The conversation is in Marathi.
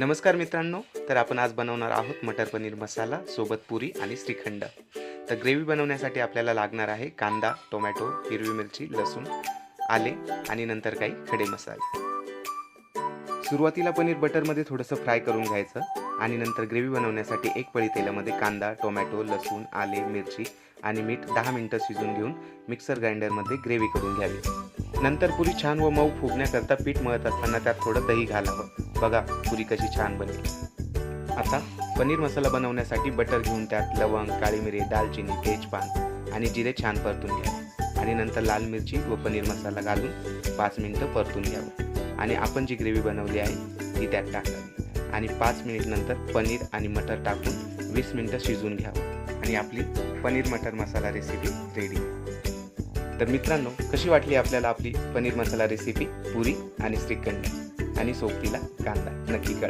नमस्कार मित्रांनो, तर आपण आज बनवणार आहोत मटर पनीर मसाला सोबत पुरी आणि श्रीखंड. तर ग्रेव्ही बनवण्यासाठी आपल्याला लागणार आहे कांदा, टोमॅटो, हिरवी मिरची, लसूण, आले आणि नंतर काही खडे मसाले. सुरुवातीला पनीर बटरमध्ये थोडंसं फ्राय करून घ्यायचं आणि नंतर ग्रेव्ही बनवण्यासाठी एक पळी तेलामध्ये कांदा, टोमॅटो, लसूण, आले, मिरची आणि मीठ 10 मिनिटं शिजवून घेऊन मिक्सर ग्राइंडरमध्ये ग्रेव्ही करून घ्यावी. नंतर पुरी छान व मऊ फुगण्याकरता पीठ मळत असताना त्यात थोडं दही घालावं. बघा पुरी कशी छान बनेल. आता पनीर मसाला बनवण्यासाठी बटर घेऊन त्यात लवंग, काळी मिरी, दालचिनी, तेजपान आणि जिरे छान परतून घ्यावे आणि नंतर लाल मिरची व पनीर मसाला घालून 5 मिनिटं परतून घ्यावं आणि आपण जी ग्रेव्ही बनवली आहे ती त्यात टाकावी आणि 5 मिनिट नंतर पनीर आणि मटर टाकून 20 मिनिटं शिजवून घ्यावं आणि आपली पनीर मटर मसाला रेसिपी रेडी. तर मित्रांनो, कशी वाटली आपल्याला आपली पनीर मसाला रेसिपी, पुरी आणि श्रीखंड आणि सोबतीला कांदा, नक्की कळवा.